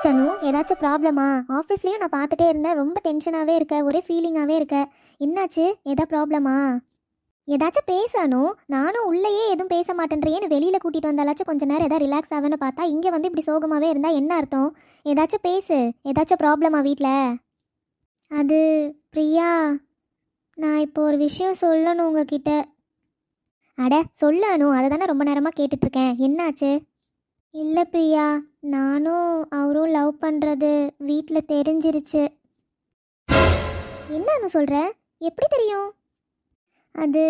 சனு, ஏதாச்சும் ப்ராப்ளமா? ஆஃபீஸ்லயும் நான் பார்த்துட்டே இருந்தேன். ரொம்ப டென்ஷனாவே இருக்க, ஒரே ஃபீலிங்காவே இருக்க. என்னாச்சு? ஏதா ப்ராப்ளமா? ஏதாச்சும் பேசு அனு. நானும் உள்ளேயே எதுவும் பேச மாட்டேன்றியேன்னு வெளியில கூட்டிட்டு வந்தாலாச்சும் கொஞ்ச நேரம் ஏதாவது ரிலாக்ஸ் ஆவேன்னு பார்த்தா, இங்க வந்து இப்படி சோகமாவே இருந்தா என்ன அர்த்தம்? ஏதாச்சும் பேசு. ஏதாச்சும் ப்ராப்ளமா வீட்ல? அது பிரியா, நான் இப்போ ஒரு விஷயம் சொல்லணும் உங்ககிட்ட. அட சொல்லு அனு, அதை தானே ரொம்ப நேரமா கேட்டுட்டு இருக்கேன். என்னாச்சு? இல்லை பிரியா, நானும் அவரும் லவ் பண்ணுறது வீட்டில் தெரிஞ்சிருச்சு. என்னன்னு சொல்கிற? எப்படி தெரியும்? அது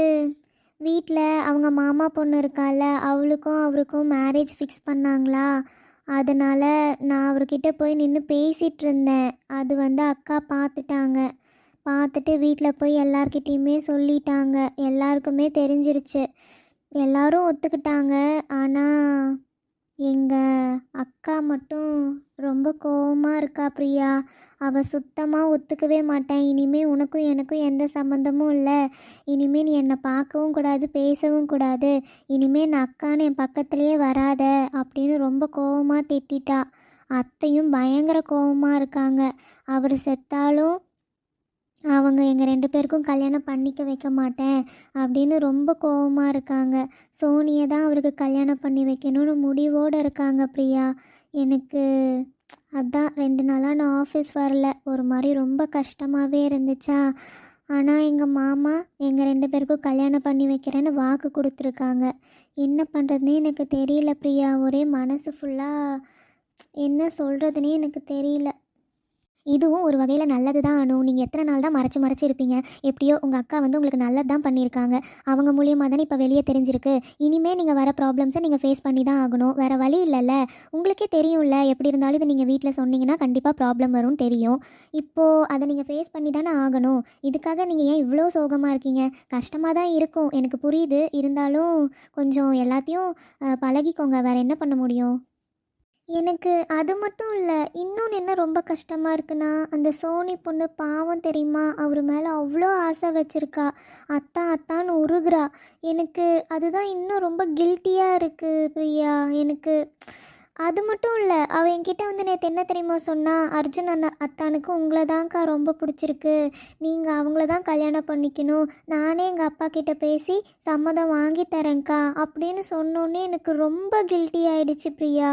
வீட்டில் அவங்க மாமா பொண்ணு இருக்கால, அவளுக்கும் அவருக்கும் மேரேஜ் ஃபிக்ஸ் பண்ணாங்களா. அதனால் நான் அவர்கிட்ட போய் நின்று பேசிகிட்டு இருந்தேன். அது வந்து அக்கா பார்த்துட்டாங்க. பார்த்துட்டு வீட்டில் போய் எல்லார்கிட்டேயுமே சொல்லிட்டாங்க. எல்லாருக்குமே தெரிஞ்சிருச்சு. எல்லாரும் ஒத்துக்கிட்டாங்க. ஆனால் எங்கள் அக்கா மட்டும் ரொம்ப கோவமாக இருக்கா பிரியா. அவள் சுத்தமாக ஒத்துக்கவே மாட்டேன். இனிமேல் உனக்கும் எனக்கும் எந்த சம்மந்தமும் இல்லை. இனிமேல் நீ என்னை பார்க்கவும் கூடாது, பேசவும் கூடாது. இனிமேல் நான் அக்கான்னு என் பக்கத்துலேயே வராத அப்படின்னு ரொம்ப கோவமாக திட்டிட்டா. அத்தையும் பயங்கர கோவமாக இருக்காங்க. அவர் செத்தாலும் அவங்க எங்கள் 2 பேருக்கும் கல்யாணம் பண்ணிக்க வைக்க மாட்டேன் அப்படின்னு ரொம்ப கோவமாக இருக்காங்க. சோனியை தான் அவருக்கு கல்யாணம் பண்ணி வைக்கணும்னு முடிவோடு இருக்காங்க பிரியா. எனக்கு அதான் 2 நாளாக நான் ஆஃபீஸ் வரல. ஒரு மாதிரி ரொம்ப கஷ்டமாகவே இருந்துச்சா. ஆனால் எங்கள் மாமா எங்கள் 2 பேருக்கும் கல்யாணம் பண்ணி வைக்கிறேன்னு வாக்கு கொடுத்துருக்காங்க. என்ன பண்ணுறதுனே எனக்கு தெரியல பிரியா. ஒரே மனசு ஃபுல்லாக என்ன சொல்கிறதுனே எனக்கு தெரியல. இதுவும் ஒரு வகையில் நல்லது தான் அனு. நீங்கள் எத்தனை நாள் தான் மறைச்சி இருப்பீங்க? எப்படியோ உங்கள் அக்கா வந்து உங்களுக்கு நல்லது தான் பண்ணியிருக்காங்க. அவங்க மூலியமாக தானே இப்போ வெளியே தெரிஞ்சிருக்கு. இனிமேல் நீங்கள் வர ப்ராப்ளம்ஸை நீங்கள் ஃபேஸ் பண்ணி தான் ஆகணும். வேறு வழி இல்லைல்ல. உங்களுக்கே தெரியும்ல, எப்படி இருந்தாலும் இதை நீங்கள் வீட்டில் சொன்னீங்கன்னா கண்டிப்பாக ப்ராப்ளம் வரும்னு தெரியும். இப்போது அதை நீங்கள் ஃபேஸ் பண்ணி தானே ஆகணும். இதுக்காக நீங்கள் ஏன் இவ்வளோ சோகமாக இருக்கீங்க? கஷ்டமாக தான் இருக்கும், எனக்கு புரியுது. இருந்தாலும் கொஞ்சம் எல்லாத்தையும் பழகிக்கோங்க. வேறு என்ன பண்ண முடியும்? எனக்கு அது மட்டும் இல்லை, இன்னொன்று என்ன ரொம்ப கஷ்டமாக இருக்குன்னா, அந்த சோனி பொண்ணு பாவம் தெரியுமா, அவர் மேலே அவ்வளோ ஆசை வச்சுருக்கா. அத்தான் அத்தான்னு உருகுறா. எனக்கு அதுதான் இன்னும் ரொம்ப கில்ட்டியாக இருக்குது பிரியா. எனக்கு அது மட்டும் இல்லை, அவள் என்கிட்ட வந்து நேற்று என்ன தெரியுமா சொன்னா, அர்ஜுன் அத்தானுக்கு உங்களை தான்க்கா ரொம்ப பிடிச்சிருக்கு, நீங்கள் அவங்கள தான் கல்யாணம் பண்ணிக்கணும், நானே எங்கள் அப்பா கிட்ட பேசி சம்மதம் வாங்கி தரேன்க்கா அப்படின்னு சொன்னோன்னே எனக்கு ரொம்ப கில்ட்டி ஆயிடுச்சு பிரியா.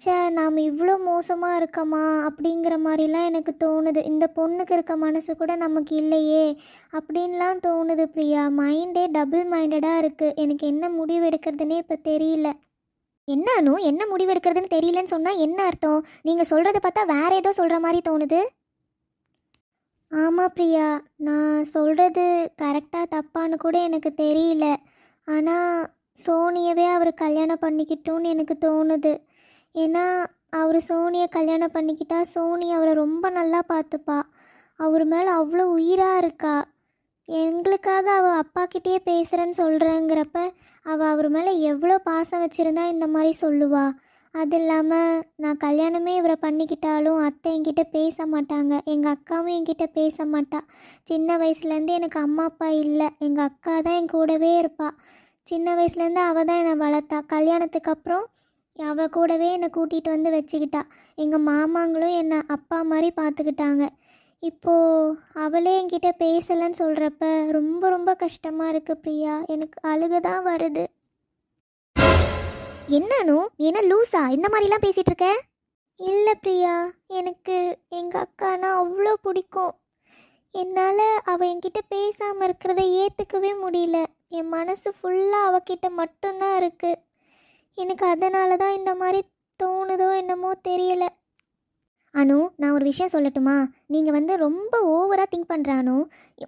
ச்சே, நாம் இவ்வளோ மோசமாக இருக்கமா அப்படிங்கிற மாதிரிலாம் எனக்கு தோணுது. இந்த பொண்ணுக்கு இருக்க மனசு கூட நமக்கு இல்லையே அப்படின்லாம் தோணுது பிரியா. மைண்டே டபுள் மைண்டடாக இருக்குது. எனக்கு என்ன முடிவு எடுக்கிறதுனே இப்போ தெரியல. என்னானு என்ன முடிவு எடுக்கிறதுன்னு தெரியலன்னு சொன்னால் என்ன அர்த்தம்? நீங்கள் சொல்கிறத பார்த்தா வேற ஏதோ சொல்கிற மாதிரி தோணுது. ஆமாம் பிரியா, நான் சொல்கிறது கரெக்டாக தப்பான்னு கூட எனக்கு தெரியல. ஆனால் சோனியவே அவர் கல்யாணம் பண்ணிக்கிட்டோன்னு எனக்கு தோணுது. ஏன்னா அவர் சோனியை கல்யாணம் பண்ணிக்கிட்டா சோனி அவரை ரொம்ப நல்லா பார்த்துப்பா. அவர் மேலே அவ்வளோ உயிராக இருக்கா. எங்களுக்காக அவள் அப்பாக்கிட்டேயே பேசுகிறேன்னு சொல்கிறேங்கிறப்ப அவள் அவர் மேலே எவ்வளோ பாசம் வச்சுருந்தா இந்த மாதிரி சொல்லுவா. அது இல்லாமல் நான் கல்யாணமே இவரை பண்ணிக்கிட்டாலும் அத்தை என்கிட்ட பேச மாட்டாங்க, எங்கள் அக்காவும் என்கிட்ட பேச மாட்டா. சின்ன வயசுலேருந்து எனக்கு அம்மா அப்பா இல்லை, எங்கள் அக்கா தான் என் கூடவே இருப்பாள். சின்ன வயசுலேருந்து அவள் தான் என்னை வளர்த்தா. கல்யாணத்துக்கு அப்புறம் அவள் கூடவே என்னை கூட்டிகிட்டு வந்து வச்சுக்கிட்டா. எங்கள் மாமாங்களும் என்னை அப்பா மாதிரி பார்த்துக்கிட்டாங்க. இப்போது அவளே என்கிட்ட பேசலைன்னு சொல்கிறப்ப ரொம்ப ரொம்ப கஷ்டமாக இருக்குது பிரியா. எனக்கு அழுக தான் வருது. என்னன்னு என்ன லூஸா இந்த மாதிரிலாம் பேசிகிட்டு இருக்க? இல்லை பிரியா, எனக்கு எங்கள் அக்கானா அவ்வளோ பிடிக்கும். என்னால் அவள் என்கிட்ட பேசாமல் இருக்கிறத ஏற்றுக்கவே முடியல. என் மனசு ஃபுல்லாக அவகிட்ட மட்டும்தான் இருக்குது. எனக்கு அதனால தான் இந்த மாதிரி தோணுதோ என்னமோ தெரியலை. அனு, நான் ஒரு விஷயம் சொல்லட்டுமா? நீங்கள் வந்து ரொம்ப ஓவராக திங்க் பண்ணுற அனு.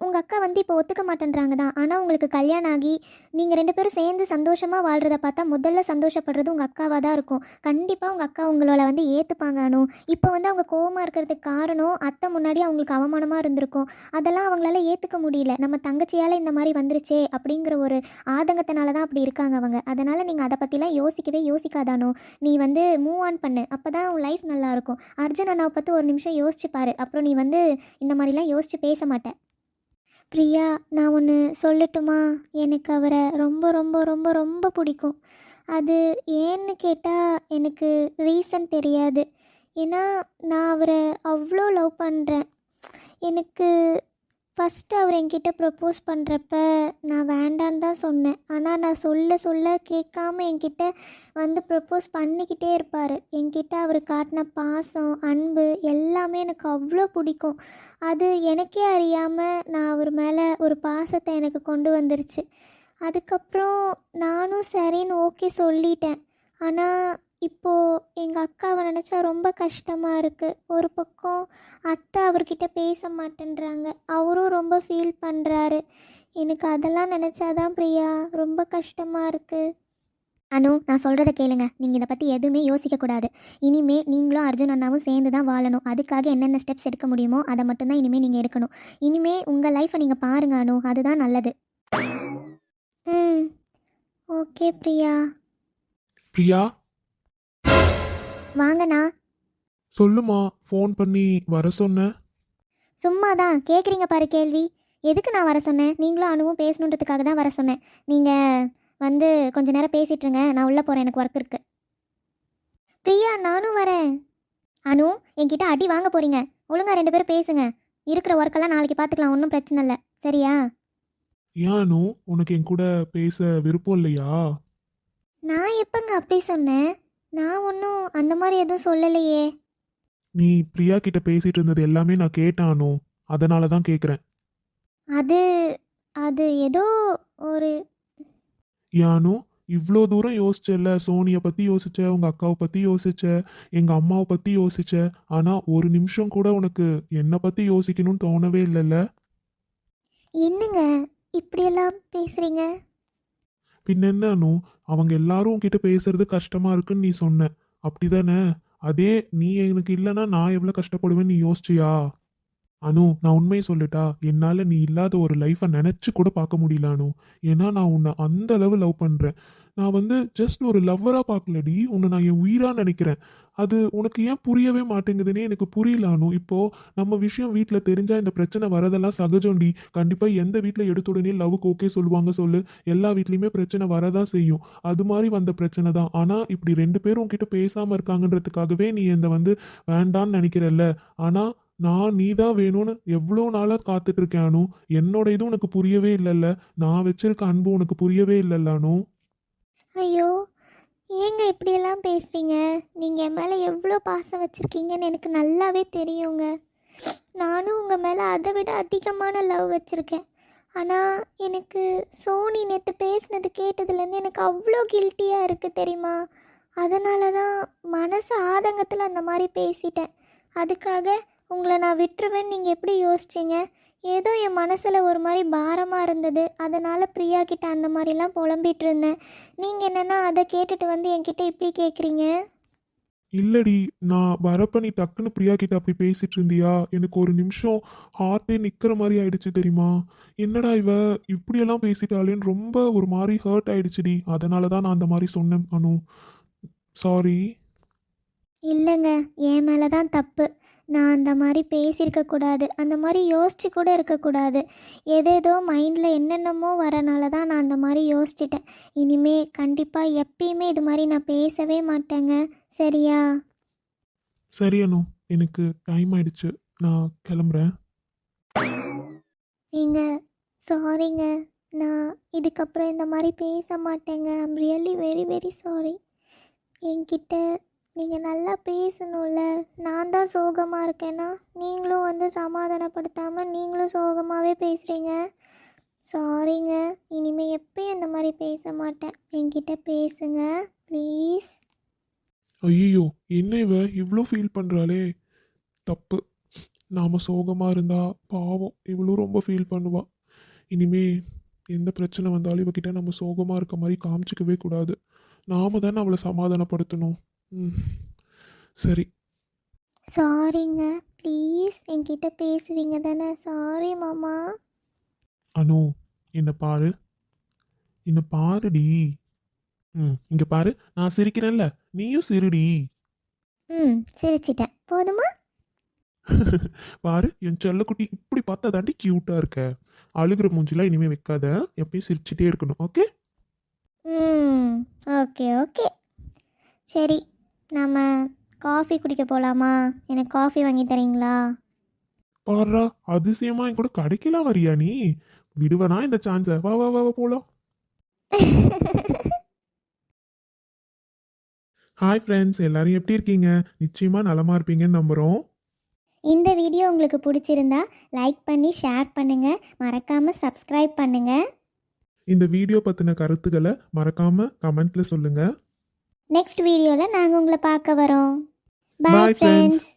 உங்கள் அக்கா வந்து இப்போ ஒத்துக்க மாட்டேன்றாங்க தான். ஆனால் உங்களுக்கு கல்யாணம் ஆகி நீங்கள் 2 பேரும் சேர்ந்து சந்தோஷமாக வாழ்கிறத பார்த்தா முதல்ல சந்தோஷப்படுறது உங்கள் அக்காவாக தான் இருக்கும். கண்டிப்பாக உங்கள் அக்கா உங்களோட வந்து ஏற்றுப்பாங்க அனு. இப்போ வந்து அவங்க கோவமாக இருக்கிறதுக்கு காரணம் அத்தை முன்னாடி அவங்களுக்கு அவமானமாக இருந்திருக்கும். அதெல்லாம் அவங்களால ஏற்றுக்க முடியல. நம்ம தங்கச்சியால் இந்த மாதிரி வந்துருச்சே அப்படிங்கிற ஒரு ஆதங்கத்தினால தான் அப்படி இருக்காங்க அவங்க. அதனால் நீங்கள் அதை பற்றிலாம் யோசிக்கவே யோசிக்காதானோ. நீ வந்து மூவ் ஆன் பண்ணு, அப்போ தான் உன் லைஃப் நல்லாயிருக்கும். அர்ஜுன் அண்ணாவை பற்றி ஒரு நிமிஷம் யோசிச்சு பாரு. அப்புறம் நீ வந்து இந்த மாதிரிலாம் யோசித்து பேச மாட்டேன். பிரியா, நான் ஒன்று சொல்லட்டுமா? எனக்கு அவரை ரொம்ப ரொம்ப ரொம்ப ரொம்ப பிடிக்கும். அது ஏன்னு கேட்டால் எனக்கு ரீசன் தெரியாது. ஏன்னா நான் அவரை அவ்வளோ லவ் பண்ணுறேன். எனக்கு ஃபஸ்ட்டு அவர் என்கிட்ட ப்ரப்போஸ் பண்ணுறப்ப நான் வேண்டான்னு தான் சொன்னேன். ஆனால் நான் சொல்ல சொல்ல கேட்காம என்கிட்ட வந்து ப்ரப்போஸ் பண்ணிக்கிட்டே இருப்பார். என்கிட்ட அவர் காட்டின பாசம், அன்பு எல்லாமே எனக்கு அவ்வளோ பிடிக்கும். அது எனக்கே அறியாமல் நான் அவர் மேலே ஒரு பாசத்தை எனக்கு கொண்டு வந்துருச்சு. அதுக்கப்புறம் நானும் சரின்னு ஓகே சொல்லிட்டேன். ஆனால் இப்போது எங்கள் அக்காவை நினச்சா ரொம்ப கஷ்டமாக இருக்குது. ஒரு பக்கம் அத்தை அவர்கிட்ட பேச மாட்டேன்றாங்க, அவரும் ரொம்ப ஃபீல் பண்ணுறாரு. எனக்கு அதெல்லாம் நினச்சாதான் பிரியா ரொம்ப கஷ்டமாக இருக்குது. அனு, நான் சொல்கிறத கேளுங்க. நீங்கள் இதை பற்றி எதுவுமே யோசிக்கக்கூடாது. இனிமே நீங்களும் அர்ஜுன் அண்ணாவும் சேர்ந்து தான் வாழணும். அதுக்காக என்னென்ன ஸ்டெப்ஸ் எடுக்க முடியுமோ அதை மட்டும்தான் இனிமேல் நீங்கள் எடுக்கணும். இனிமேல் உங்கள் லைஃப்பை நீங்கள் பாருங்க அனு, அதுதான் நல்லது. ம், ஓகே பிரியா. பிரியா, வாங்கண்ணா. சொல்லுமா, ஃபோன் பண்ணி வர சொன்ன. சும்மா தான் கேட்குறீங்க பாரு கேள்வி. எதுக்கு நான் வர சொன்னேன்? நீங்களும் அனுவும் பேசணுன்றதுக்காக தான் வர சொன்னேன். நீங்கள் வந்து கொஞ்ச நேரம் பேசிட்டுருங்க, நான் உள்ளே போகிறேன், எனக்கு ஒர்க் இருக்குது. பிரியா, நானும் வரேன். அனு, என்கிட்ட அடி வாங்க போகிறீங்க. ஒழுங்கா 2 பேரும் பேசுங்க. இருக்கிற ஒர்க்கெல்லாம் நாளைக்கு பார்த்துக்கலாம், ஒன்றும் பிரச்சனை இல்லை, சரியா? ஏன் அனு, உனக்கு என் கூட பேச விருப்பம் இல்லையா? நான் எப்போங்க அப்படி சொன்னேன்? நான் ஒன்றும் அந்த மாதிரி எதுவும் சொல்லலையே. நீ பிரியா கிட்ட பேசிட்டு இருந்தது எல்லாமே நான் கேட்டேன் அனு, அதனால தான் கேட்குறேன். அது அது ஏதோ ஒரு ஏன் அனு, இவ்வளோ தூரம் யோசிச்சல. சோனியை பற்றி யோசிச்ச, உங்கள் அக்காவை பற்றி யோசிச்ச, எங்கள் அம்மாவை பற்றி யோசிச்ச. ஆனால் ஒரு நிமிஷம் கூட உனக்கு என்னை பற்றி யோசிக்கணும்னு தோணவே இல்லைல்ல? என்னங்க இப்படியெல்லாம் பேசுகிறீங்க? பின்ன என்ன அனு, அவங்க எல்லாரும் உன்கிட்ட பேசுறது கஷ்டமா இருக்குன்னு நீ சொன்ன, அப்படிதானே? அதே நீ எனக்கு இல்லைன்னா நான் எவ்வளோ கஷ்டப்படுவேன்னு நீ யோசிச்சியா? அனு, நான் உண்மையை சொல்லட்டா, என்னால் நீ இல்லாத ஒரு லைஃப்பை நினச்சி கூட பார்க்க முடியல அனு. ஏன்னா நான் உன்னை அந்த அளவு லவ் பண்ணுறேன். நான் வந்து ஜஸ்ட் ஒரு லவ்வராக பார்க்கலடி, உன்னை நான் என் உயிராக நினைக்கிறேன். அது உனக்கு ஏன் புரியவே மாட்டேங்குதுன்னே எனக்கு புரியல அனு. இப்போது நம்ம விஷயம் வீட்டில் தெரிஞ்சால் இந்த பிரச்சனை வரதெல்லாம் சகஜம்டி. கண்டிப்பாக எந்த வீட்டில் எடுத்த உடனே லவ்வுக்கு ஓகே சொல்லுவாங்க சொல்லு? எல்லா வீட்லேயுமே பிரச்சனை வரதான் செய்யும். அது மாதிரி வந்த பிரச்சனை தான். ஆனால் இப்படி 2 பேரும் உன்கிட்ட பேசாமல் இருக்காங்கன்றதுக்காகவே நீ இந்த வந்து வேண்டான்னு நினைக்கிறல்ல. ஆனால் நான் நீ தான் வேணும்னு எவ்வளோ நாளாக காத்துட்டு இருக்கேன் அனு. என்னோட இது உனக்கு புரியவே இல்லைல்ல? நான் வச்சிருக்க அன்பு உனக்கு புரியவே இல்லைல்ல அனு? ஐயோ, ஏங்க இப்படியெல்லாம் பேசுகிறீங்க? நீங்கள் என் மேலே எவ்வளோ பாசம் வச்சுருக்கீங்கன்னு எனக்கு நல்லாவே தெரியுங்க. நானும் உங்கள் மேலே அதை விட அதிகமான லவ் வச்சுருக்கேன். ஆனால் எனக்கு சோனி நேற்று பேசினது கேட்டதுலேருந்து எனக்கு அவ்வளோ கில்ட்டியாக இருக்குது தெரியுமா? அதனால தான் மனசு ஆதங்கத்தில் அந்த மாதிரி பேசிட்டேன். அதுக்காக உங்களை நான் விட்டுருவேன்னு நீங்கள் எப்படி யோசிச்சிங்க? ஏதோ என் மனசில் ஒரு மாதிரி பாரமாக இருந்தது, அதனால் பிரியா கிட்ட அந்த மாதிரிலாம் புலம்பிகிட்டு இருந்தேன். நீங்கள் என்னென்னா அதை கேட்டுட்டு வந்து என்கிட்ட இப்படி கேட்குறீங்க? இல்லடி, நான் வரப்ப நீ டக்குன்னு பிரியா கிட்ட அப்படி பேசிட்டு இருந்தியா? எனக்கு ஒரு நிமிஷம் ஹார்ட்டே நிற்கிற மாதிரி ஆயிடுச்சு தெரியுமா? என்னடா இவ இப்படியெல்லாம் பேசிட்டாலேன்னு ரொம்ப ஒரு மாதிரி ஹர்ட் ஆயிடுச்சுடி. அதனால தான் நான் அந்த மாதிரி சொன்னேன் அனு. சாரி. இல்லைங்க, என் மேலே தான் தப்பு. நான் அந்த மாதிரி பேசியிருக்கக்கூடாது, அந்த மாதிரி யோசிச்சு கூட இருக்கக்கூடாது. ஏதேதோ மைண்டில் என்னென்னமோ வரனால தான் நான் அந்த மாதிரி யோசிச்சிட்டேன். இனிமே கண்டிப்பாக எப்பயுமே இது மாதிரி நான் பேசவே மாட்டேங்க, சரியா? சரி அனு, எனக்கு டைம் ஆயிடுச்சு, நான் கிளம்புறேன். நீங்கள் சாரிங்க. நான் இதுக்கப்புறம் இந்த மாதிரி பேச மாட்டேங்க. I'm really very very sorry. என்கிட்ட நீங்கள் நல்லா பேசணும்ல. நான் தான் சோகமாக இருக்கேன்னா நீங்களும் வந்து சமாதானப்படுத்தாமல் நீங்களும் சோகமாகவே பேசுகிறீங்க. சாரிங்க. இனிமேல் எப்பயும் இந்த மாதிரி பேச மாட்டேன். என்கிட்ட பேசுங்க ப்ளீஸ். ஐயோ, என்ன இவ இவ்வளோ ஃபீல் பண்ணுறாளே? தப்பு. நாம் சோகமாக இருந்தா பாவம் இவ்வளோ ரொம்ப ஃபீல் பண்ணுவா. இனிமே எந்த பிரச்சனை வந்தாலும் இவகிட்ட நம்ம சோகமாக இருக்க மாதிரி காமிச்சிக்கவே கூடாது. நாம தானே அவளை சமாதானப்படுத்தணும். சரி. சாரிங்க, ப்ளீஸ் என்கிட்ட பேசுவீங்க தானே? சாரி மாமா. அனு, என்ன பாரு, என்ன பாருடி. இங்கே பாரு, நான் சிரிக்கிறேன்ல, நீயும் சிரிடி. சிரிச்சிட்டேன், போதுமா? பாரு, என் செல்லக்குட்டி இப்படி பார்த்தா தாண்டி க்யூட்டாக இருக்க. அழுகிற மூஞ்சிலாம் இனிமேல் வைக்காத, எப்பயும் சிரிச்சிட்டே இருக்கணும், ஓகே? Okay okay. சரி, நம்ம காஃபி குடிக்க போகலாமா? எனக்கு காஃபி வாங்கி தரீங்களா? பாடுறா, அதிசயமா என் கூட கடைக்கெல்லாம் வரியா நீ? விடுவனா இந்த சான்ஸை? வா வா வா வா, போலாம். ஹாய் ஃப்ரெண்ட்ஸ், எல்லாரும் எப்படி இருக்கீங்க? நிச்சயமா நலமா இருப்பீங்கன்னு நம்புறோம். இந்த வீடியோ உங்களுக்கு பிடிச்சிருந்தா லைக் பண்ணி ஷேர் பண்ணுங்கள், மறக்காமல் சப்ஸ்கிரைப் பண்ணுங்கள். இந்த வீடியோ பத்தின கருத்துக்களை மறக்காம கமெண்ட்ல சொல்லுங்க. நெக்ஸ்ட் வீடியோவில் நாங்கள் உங்களை பார்க்க வரோம். Bye, பாய் friends. ஃப்ரெண்ட்ஸ்.